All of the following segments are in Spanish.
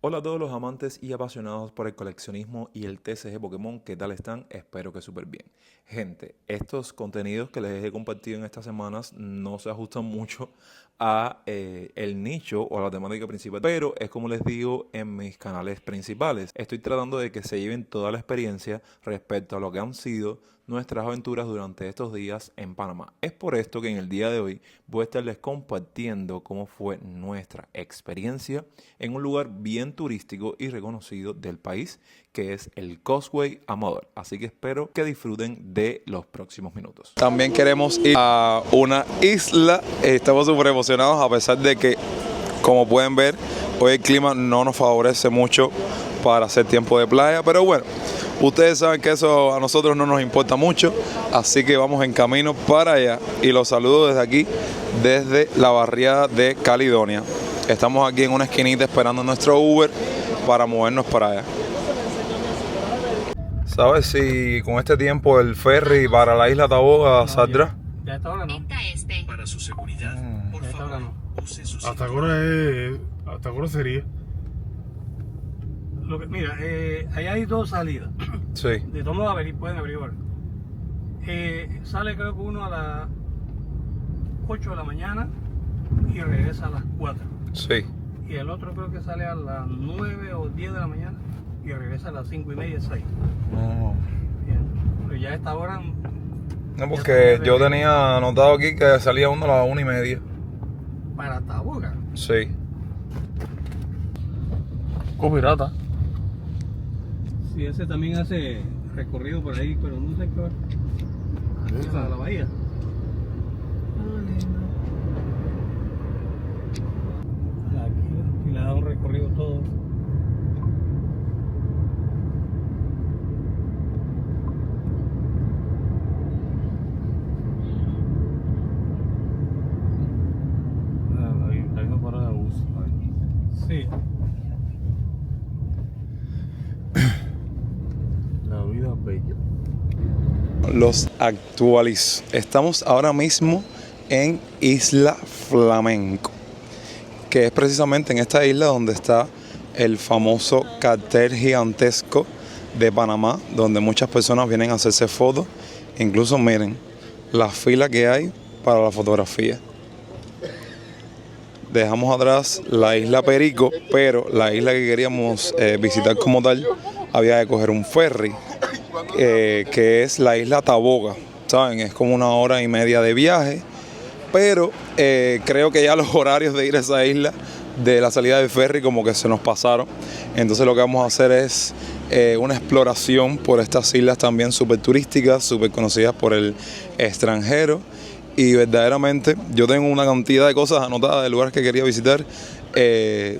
Hola a todos los amantes y apasionados por el coleccionismo y el TCG Pokémon, ¿qué tal están? Espero que súper bien. Gente, estos contenidos que les he compartido en estas semanas no se ajustan mucho a el nicho o a la temática principal, pero es como les digo en mis canales principales. Estoy tratando de que se lleven toda la experiencia respecto a lo que han sido nuestras aventuras durante estos días en Panamá. Es por esto que en el día de hoy voy a estarles compartiendo cómo fue nuestra experiencia en un lugar bien turístico y reconocido del país, que es el Causeway Amador. Así que espero que disfruten de los próximos minutos. También queremos ir a una isla. Estamos súper emocionados a pesar de que, como pueden ver, hoy el clima no nos favorece mucho para hacer tiempo de playa, pero bueno, ustedes saben que eso a nosotros no nos importa mucho, así que vamos en camino para allá y los saludo desde aquí, desde la barriada de Caledonia. Estamos aquí en una esquinita esperando nuestro Uber para movernos para allá. ¿Sabes si con este tiempo el ferry para la isla Taboga saldrá? Ya esta hora no. Para su seguridad, por Ya esta hora favor, no. use su ¿Hasta ahora sería? Mira, ahí hay dos salidas. Sí, De todos modos pueden averiguar. Sale creo que uno a las 8 de la mañana y regresa a las 4. sí. Y el otro creo que sale a las 9 o 10 de la mañana y regresa a las 5 y media, 6. No, Bien. Pero ya a esta hora no, porque yo tenía anotado aquí que salía uno a las 1:30. para Taboga. Sí. Pirata. Sí, ese también hace recorrido por ahí, pero no sé qué hora. A la bahía. Aquí, y le da un recorrido todo. Ahí no para de bus. Sí. La vida es bella. Los actualizo. Estamos ahora mismo en Isla Flamenco, que es precisamente en esta isla donde está el famoso cartel gigantesco de Panamá, donde muchas personas vienen a hacerse fotos. Incluso miren la fila que hay para la fotografía. Dejamos atrás la isla Perico, pero la isla que queríamos visitar como tal, había que coger un ferry, que es la isla Taboga, ¿saben? Es como 1 hora y media de viaje, pero creo que ya los horarios de ir a esa isla, de la salida del ferry, como que se nos pasaron. Entonces lo que vamos a hacer es una exploración por estas islas también súper turísticas, súper conocidas por el extranjero. Y verdaderamente yo tengo una cantidad de cosas anotadas de lugares que quería visitar.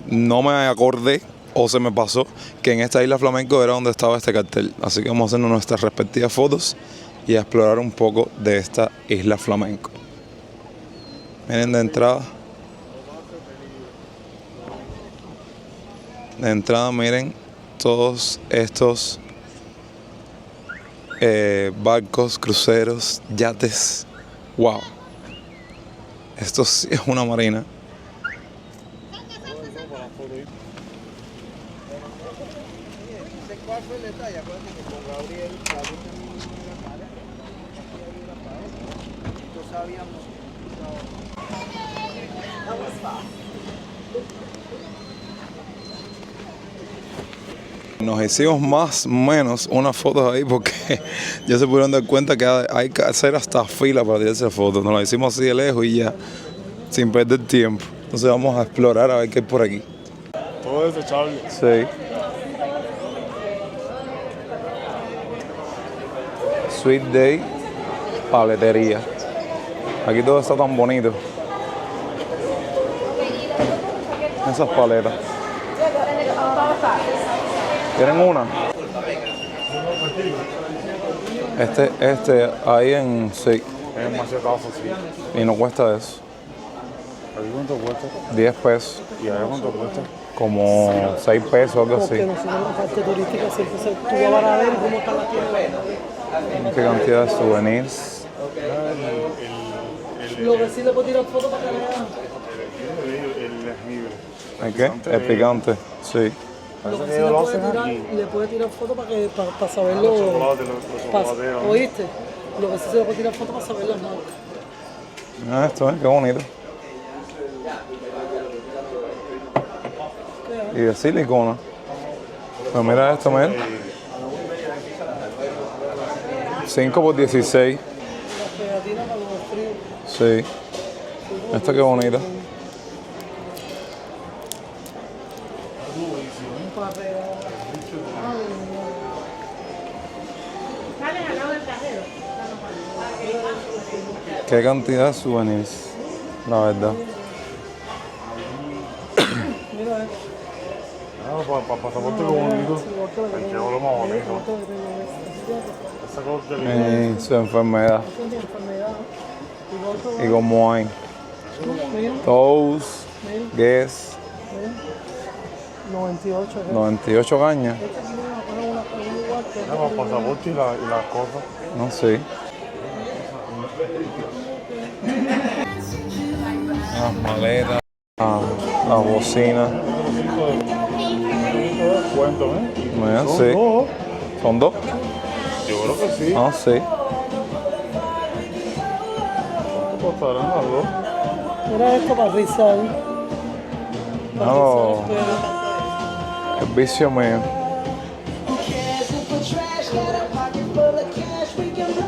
No me acordé o se me pasó que en esta isla Flamenco era donde estaba este cartel. Así que vamos a hacernos nuestras respectivas fotos y a explorar un poco de esta isla Flamenco. Miren de entrada. De entrada miren todos estos barcos, cruceros, yates. Wow, esto sí es una marina. Nos hicimos más o menos unas fotos ahí porque ya se pudieron dar cuenta que hay que hacer hasta fila para tirarse fotos. Nos las hicimos así de lejos y ya, sin perder tiempo. Entonces vamos a explorar a ver qué hay por aquí. Todo desechable. Sí. Sweet Day, paletería. Aquí todo está tan bonito. Esas paletas. ¿Quieren una? Ahí en... Sí. Es macetazo, sí. Y no cuesta eso. ¿Ahí cuánto cuesta? 10 pesos. ¿Y ahí cuánto cuesta? Como 6 pesos, algo así. Porque nosotros en la parte turística siempre tú vas a ver cómo está la tienda. Qué cantidad de souvenirs. Lo que sí le puedo tirar fotos para que vean. El jengibre. ¿El qué? El picante, sí. Lo que que sí ellos le lo puede hacen tirar, aquí. le puede tirar foto para saberlo. Los chocolates, los chocolateros. ¿Oíste? Lo que sí se le puede tirar foto para saber las marcas. Mira esto, qué bonito. Y de silicona. Pues mira esto, mira. 5 por 16. Las pegatinas para los fríos. Sí. Esta qué bonita. Para pegar. Qué cantidad de souvenirs, la verdad. Mira, Para pasaporte bonito. El que lo más bonito. Esa cosa que Y su enfermedad. enfermedad. Y como hay. Mira, Toast, Guess, 98. 98 cañas. Este aquí me va a poner un lugar que para el pasaporte y las cosas. No sé. Las maletas, las bocinas. Cuento, ¿eh? Mira, Son sí. dos. ¿Son dos? Yo creo que sí. Ah, sí. Costarán las dos. Mira esto para rizar. Para No. rizar el pelo. El vicio mío.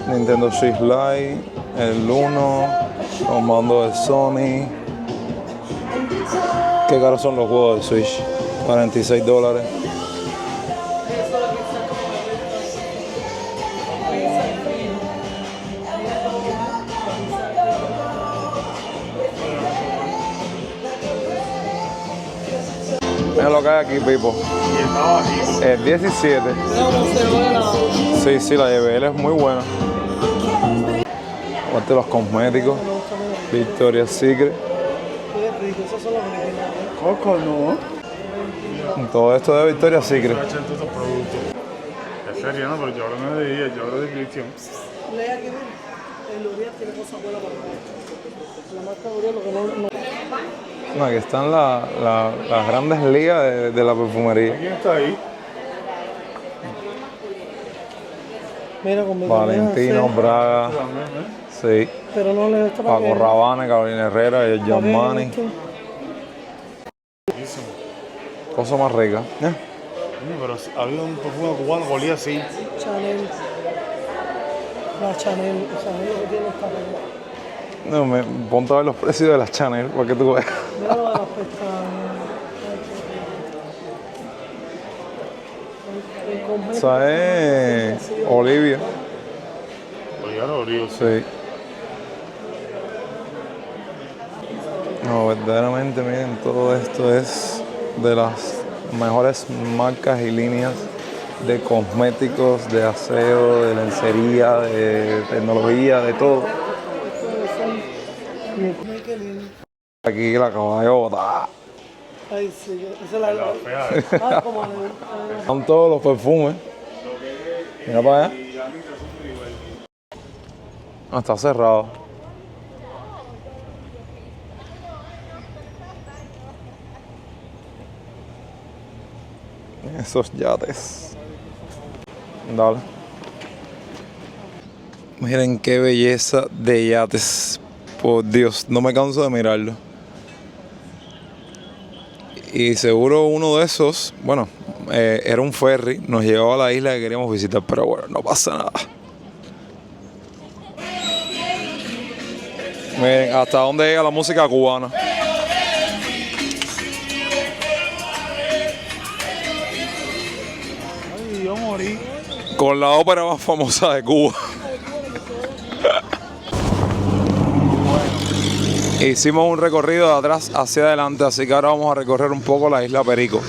Nintendo Switch Lite, el 1, los mandos de Sony. Qué caros son los juegos de Switch. $46. Mira lo que hay aquí, Pipo. Y está bajito. El 17. Mira cómo se ve la... Sí, sí, la JBL es muy buena. Aparte los cosméticos. Victoria's Secret. Qué rico, esos son los originales. Coco, no. Todo esto de Victoria's Secret. Echan todos esos productos. Es serio, ¿no? Pero yo hablo de ella, yo hablo de Christian. Lee aquí, mira. El L'Oreal tiene cosas buenas para mí. La marca L'Oreal, lo que no... No, aquí están las grandes ligas de la perfumería. ¿Quién está ahí? Mira, con mi Valentino, camisa, Braga, También, ¿eh? sí. pero no le gusta para Paco Rabanne, Carolina Herrera, y Gianmani. Cosa más rica. Pero había un perfume cubano que olía así. Chanel. La Chanel lo que tiene esta regla. No, ponte a ver los precios de las Chanel para que tú veas. Mira lo de las pestañas. El cosmético. Esa es Olivia. Olía olía. Sí. No, verdaderamente, miren, todo esto es de las mejores marcas y líneas de cosméticos, de aseo, de lencería, de tecnología, de todo. Mira qué lindo. Aquí la caballota. Ay, sí, esa es la... La fea. Ah, como le Están todos los perfumes. Mira para allá. No, está cerrado. Esos yates. Dale. Miren qué belleza de yates. Por Dios, no me canso de mirarlo. Y seguro uno de esos, bueno, era un ferry, nos llevaba a la isla que queríamos visitar, pero bueno, no pasa nada. Miren, hasta dónde llega la música cubana. Ay, yo morí. Con la ópera más famosa de Cuba. Hicimos un recorrido de atrás hacia adelante, así que ahora vamos a recorrer un poco la isla Perico.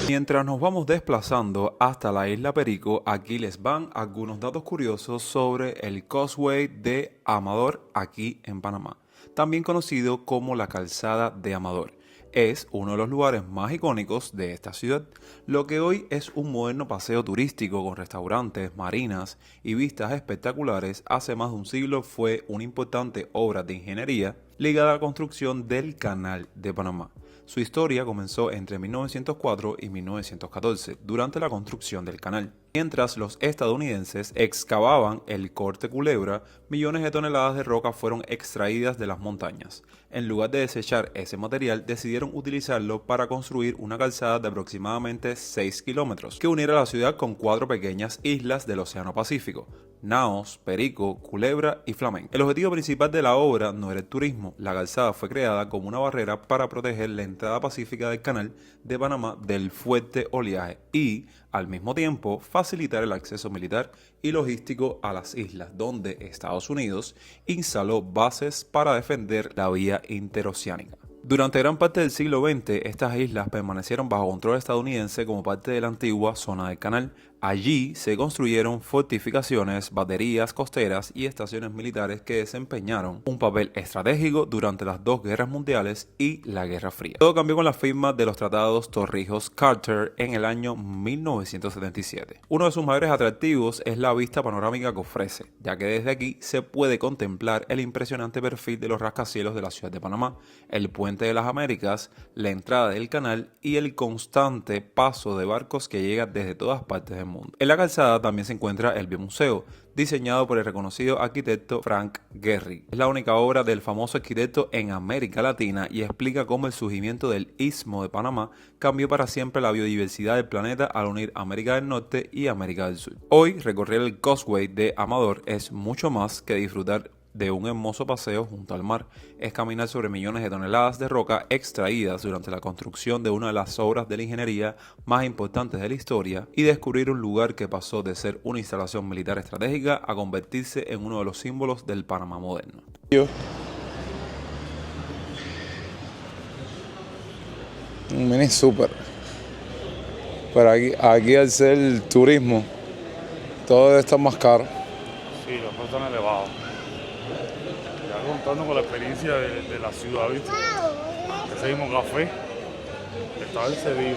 Mientras nos vamos desplazando hasta la isla Perico, aquí les van algunos datos curiosos sobre el Causeway de Amador aquí en Panamá, también conocido como la Calzada de Amador. Es uno de los lugares más icónicos de esta ciudad, lo que hoy es un moderno paseo turístico con restaurantes, marinas y vistas espectaculares. Hace más de un siglo fue una importante obra de ingeniería ligada a la construcción del Canal de Panamá. Su historia comenzó entre 1904 y 1914, durante la construcción del canal. Mientras los estadounidenses excavaban el Corte Culebra, millones de toneladas de roca fueron extraídas de las montañas. En lugar de desechar ese material, decidieron utilizarlo para construir una calzada de aproximadamente 6 kilómetros, que uniera la ciudad con 4 pequeñas islas del Océano Pacífico: Naos, Perico, Culebra y Flamenco. El objetivo principal de la obra no era el turismo. La calzada fue creada como una barrera para proteger la entrada pacífica del canal de Panamá del fuerte oleaje y, al mismo tiempo, facilitar el acceso militar y logístico a las islas, donde Estados Unidos instaló bases para defender la vía interoceánica. Durante gran parte del siglo XX, estas islas permanecieron bajo control estadounidense como parte de la antigua zona del canal. Allí se construyeron fortificaciones, baterías costeras y estaciones militares que desempeñaron un papel estratégico durante las 2 guerras mundiales y la Guerra Fría. Todo cambió con la firma de los tratados Torrijos-Carter en el año 1977. Uno de sus mayores atractivos es la vista panorámica que ofrece, ya que desde aquí se puede contemplar el impresionante perfil de los rascacielos de la ciudad de Panamá, el Puente de las Américas, la entrada del canal y el constante paso de barcos que llega desde todas partes del mundo. En la calzada también se encuentra el Biomuseo, diseñado por el reconocido arquitecto Frank Gehry. Es la única obra del famoso arquitecto en América Latina y explica cómo el surgimiento del Istmo de Panamá cambió para siempre la biodiversidad del planeta al unir América del Norte y América del Sur. Hoy, recorrer el Causeway de Amador es mucho más que disfrutar de un hermoso paseo junto al mar. Es caminar sobre millones de toneladas de roca extraídas durante la construcción de una de las obras de la ingeniería más importantes de la historia y descubrir un lugar que pasó de ser una instalación militar estratégica a convertirse en uno de los símbolos del Panamá moderno. Un mini super. Pero aquí al ser turismo, todo debe estar más caro. Sí, los precios están elevados. Ya contando con la experiencia de la ciudad, ¿viste? Ese mismo café estaba encendido.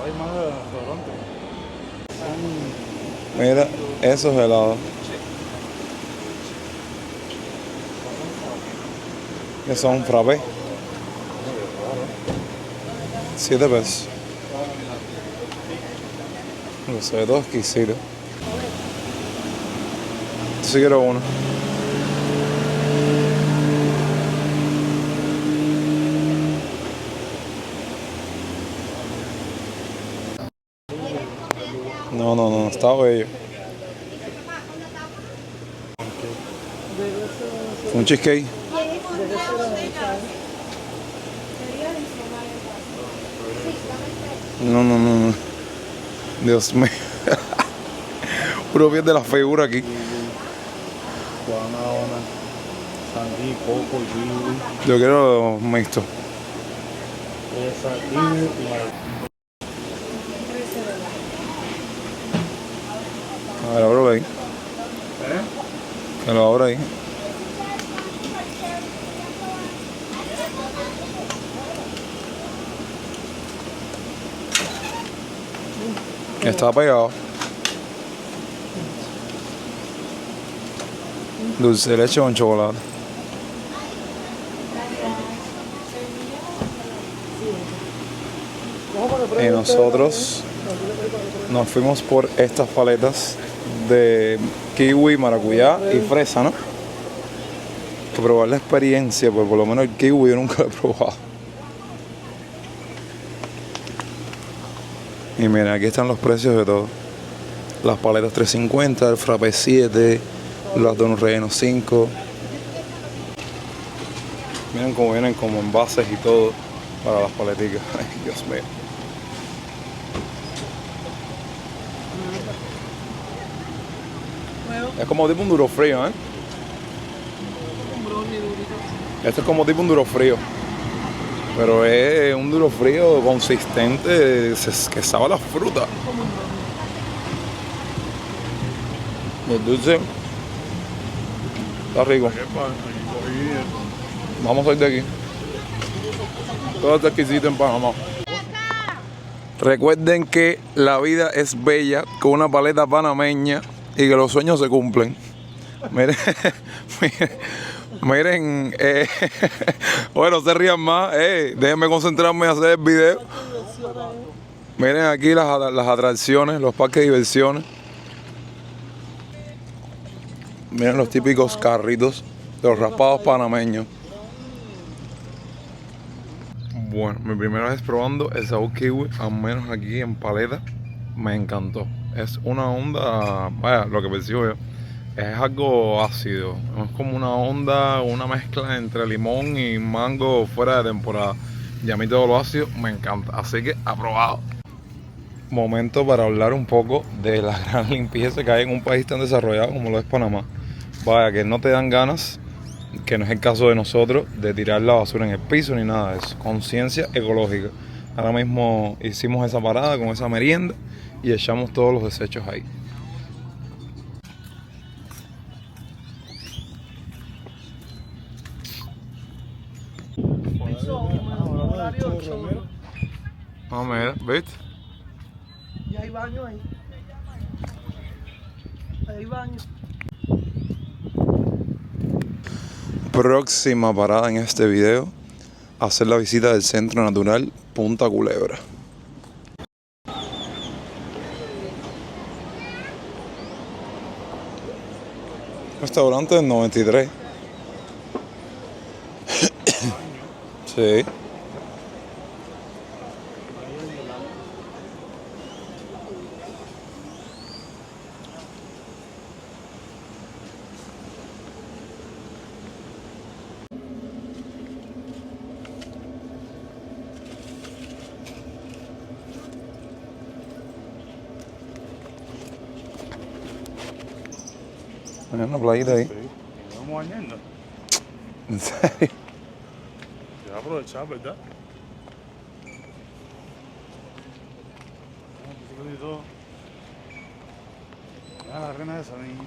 Hay más restaurantes. Mira, esos helados. Que son frappé. 7 pesos. Se ve todo exquisito. Sí quiero uno. No, está bello. Un cheesecake. No. Dios mío. Puro bien de la figura aquí. Guanábana, sandí, coco, kiwi. Yo quiero mixto. Esa, kiwi y A ver, ábrelo ahí. Que lo abra ahí. Está pegado. Dulce de leche con chocolate. Y nosotros nos fuimos por estas paletas de kiwi, maracuyá y fresa, ¿no? Que probar la experiencia, pues por lo menos el kiwi yo nunca lo he probado. Y miren, aquí están los precios de todo. Las paletas $3.50, el frappé 7, los donuts rellenos 5. Miren cómo vienen como envases y todo para las paleticas. Ay, Dios mío. Es como tipo un duro frío, ¿eh? Esto es como tipo un duro frío. Pero es un duro frío consistente que sabe a la fruta. Los dulces. Está rico. Vamos a ir de aquí. Todo está exquisito en Panamá. Recuerden que la vida es bella con una paleta panameña y que los sueños se cumplen. Miren, miren, bueno, se rían más, déjenme concentrarme en hacer el video. Miren aquí las atracciones, los parques de diversiones. Miren los típicos carritos de los raspados panameños. Bueno, mi primera vez probando el sabor kiwi, al menos aquí en paleta, me encantó. Es una onda, vaya, lo que percibo yo, es algo ácido. Es como una onda, una mezcla entre limón y mango fuera de temporada. Y a mí todo lo ácido me encanta, así que aprobado. Momento para hablar un poco de la gran limpieza que hay en un país tan desarrollado como lo es Panamá. Vaya, que no te dan ganas, que no es el caso de nosotros, de tirar la basura en el piso ni nada de eso. Conciencia ecológica. Ahora mismo hicimos esa parada con esa merienda y echamos todos los desechos ahí. Ah, mira, ¿viste? Y hay baño ahí. Hay baño. Próxima parada en este video, hacer la visita del Centro Natural Punta Culebra. Restaurante del 93. Sí. Hay una playita ahí. Sí, nos vamos bañando. ¿En serio? Te va a aprovechar, ¿verdad? Ah, la arena esa, niña.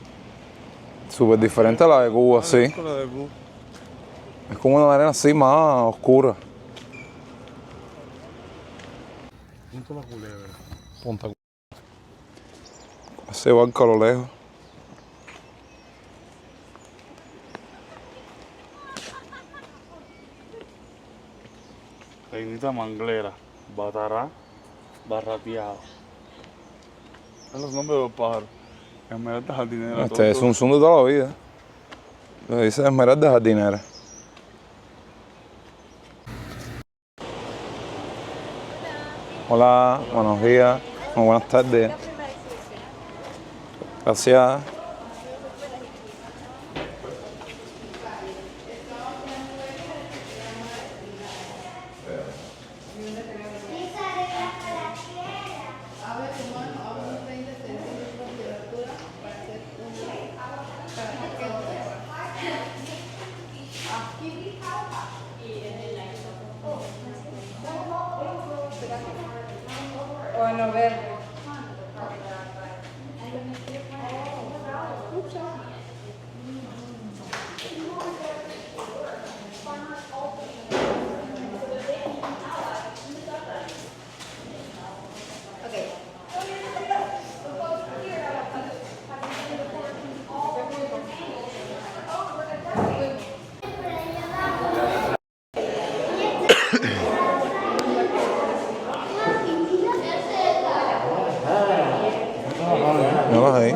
Súper diferente a la de Cuba, sí. La de Cuba. Es como una arena así más oscura. Punto La Culebra. Punta Culebra. Ese barco a lo lejos. Reinita Manglera, Batará, Barrateado. Son los nombres de los pájaros. Esmeralda Jardinera. Este es un zoom de toda la vida. Lo dice Esmeralda Jardinera. Hola, buenos días, o buenas tardes. Gracias. Bueno, verde. ¿No vas ahí?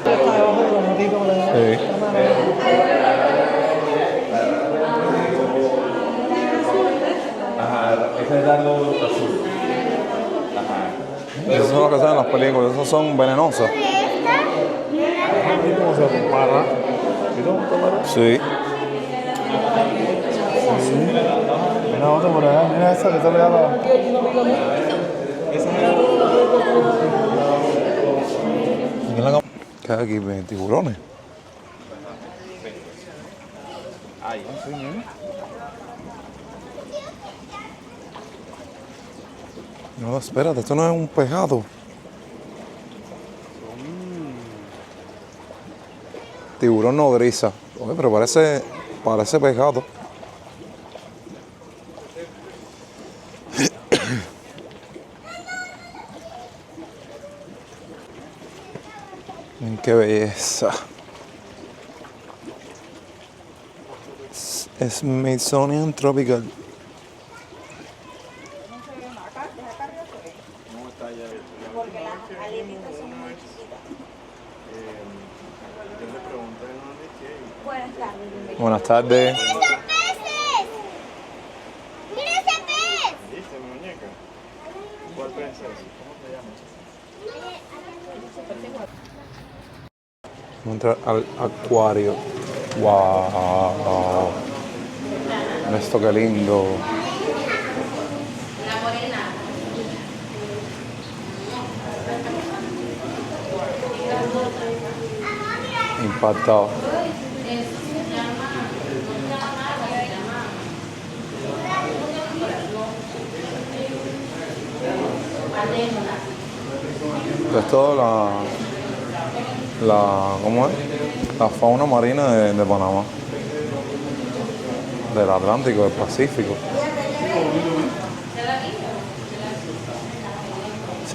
Está debajo de la motito, ¿verdad? Sí. Ajá, ese es dando azul. Ajá. Eso es lo que salen en las películas, esos son venenosos. ¿Cómo se compara? Sí. Mira otro por allá, mira esa que sale allá. ¿Qué hay aquí? Tiburones. No, espérate, esto no es un pescado. Tiburón nodriza. Oye, pero parece pescado. Miren qué belleza. Smithsonian Tropical. Buenas tardes. ¡Mira ese pez! ¿Viste mi muñeca? ¿Cuál pez es? ¿Cómo te llamas? Vamos a entrar al acuario. ¡Wow! Mira esto qué lindo. La morena. Impactado. Esto es todo ¿cómo es? La fauna marina de Panamá. Del Atlántico, del Pacífico.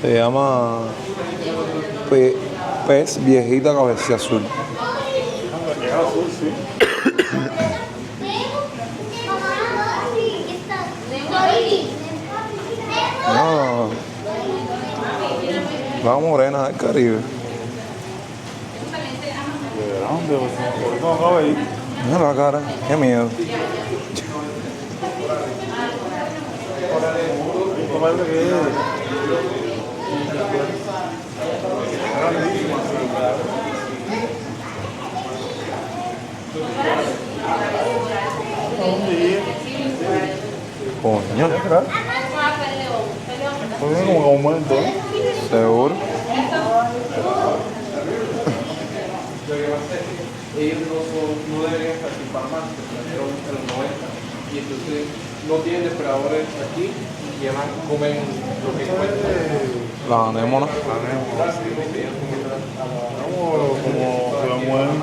Se llama pez viejita cabeza azul. Ah, la morena del Caribe. ¿De dónde? ¿Por qué no acaba ahí? Mira la cara, qué miedo. Esto parece que es. Coño, Esto viene como un aumento, ¿eh? seguro. Ellos no deberían estar aquí en Panamá, se trajeron en los 90 y entonces no tienen depredadores aquí y además comen lo que encuentran. La anémona. Como se lo mueven.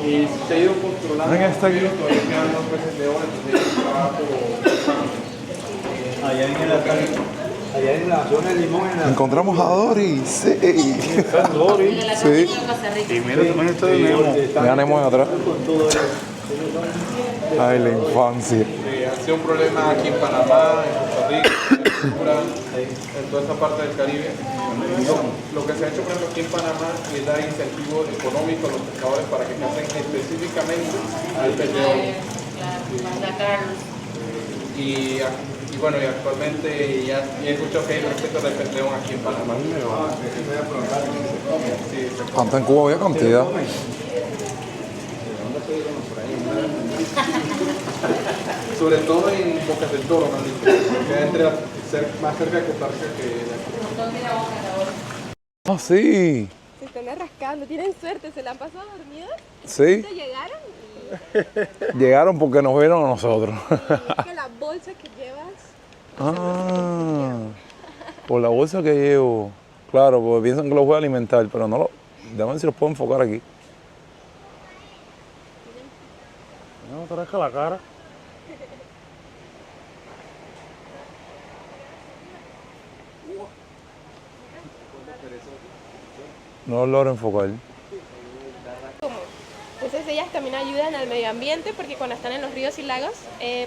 Y se ha ido controlando. Ven, está aquí. Todavía quedan los peces de oro, entonces el trabajo. Allá en la zona de Limón, en la Encontramos a Dory, sí. Está el Dory. Sí. Y mira también está el Nemo. Mira Nemo de atrás. Ay, la infancia. ha sido un problema aquí en Panamá, en Costa Rica, en toda esta parte del Caribe. Lo que se ha hecho, por ejemplo, aquí en Panamá es dar incentivos económicos a los pescadores para que cacen específicamente al pez de oro. Y bueno, y actualmente ya he escuchado que hay respeto del pez león aquí en Panamá. Antes en Cuba había cantidad. Sobre todo en Bocas del Toro, me han dicho, que entre más cerca de Costa Rica que de aquí. Ah, sí. Se están arrascando, tienen suerte, se la han pasado dormidos. Sí. Se llegaron Llegaron porque nos vieron a nosotros. y que la bolsa que llevas. Ah, por la bolsa que llevo. Claro, porque piensan que los voy a alimentar, pero no lo. Déjame ver si los puedo enfocar aquí. No te rasca la cara. No los logro enfocar. Entonces ellas también ayudan al medio ambiente porque cuando están en los ríos y lagos,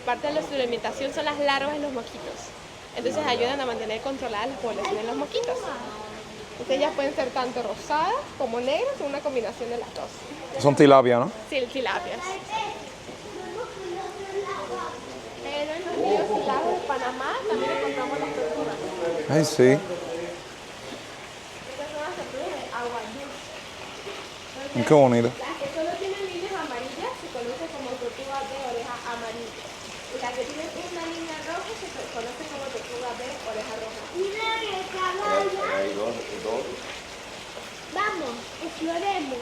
parte de su alimentación son las larvas de los mosquitos. Entonces ayudan a mantener controladas las poblaciones de los mosquitos. Entonces ellas pueden ser tanto rosadas como negras o una combinación de las dos. Son tilapia, ¿no? Sí, tilapias. Pero en los ríos y lagos lagos de Panamá también encontramos las tortugas. Ay, sí. Estas son las tortugas de agua dulce. Qué bonito. Las que solo tienen líneas amarillas se conocen como tortugas de oreja amarilla. Y las que tienen una línea roja se conocen como tortugas de oreja roja. Mira el caballo. Hay dos. Vamos, exploremos.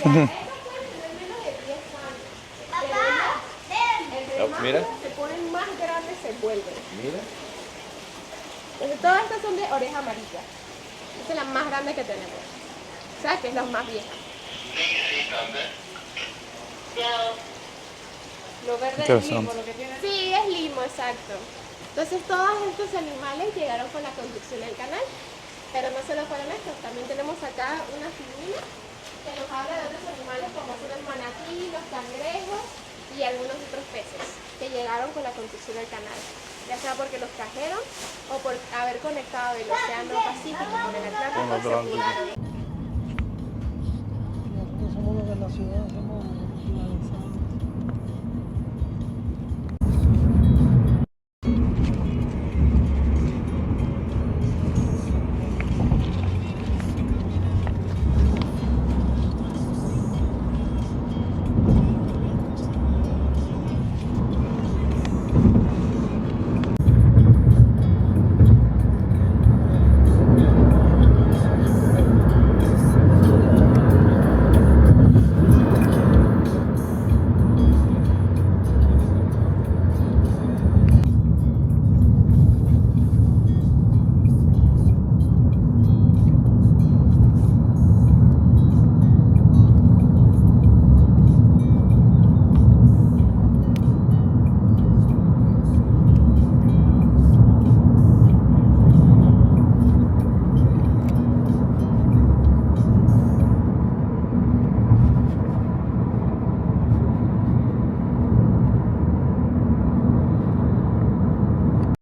Mira, estas pueden tener menos de 10 años. Papá, ven. Entre más Mira. se ponen más grandes se vuelven. Mira. Entonces todas estas son de oreja amarilla. Esta es la más grande que tenemos. O sea, que es la más vieja. Lo verde es Interesante. limo, lo que tiene. Sí, es limo, exacto. Entonces todos estos animales llegaron con la construcción del canal. Pero no solo fueron estos, también tenemos acá una figurina que nos habla de otros animales como son el manatí, los cangrejos y algunos otros peces que llegaron con la construcción del canal, ya sea porque los trajeron o por haber conectado el océano Pacífico con el Atlántico, se mudaron. Nosotros somos los de la ciudad, somos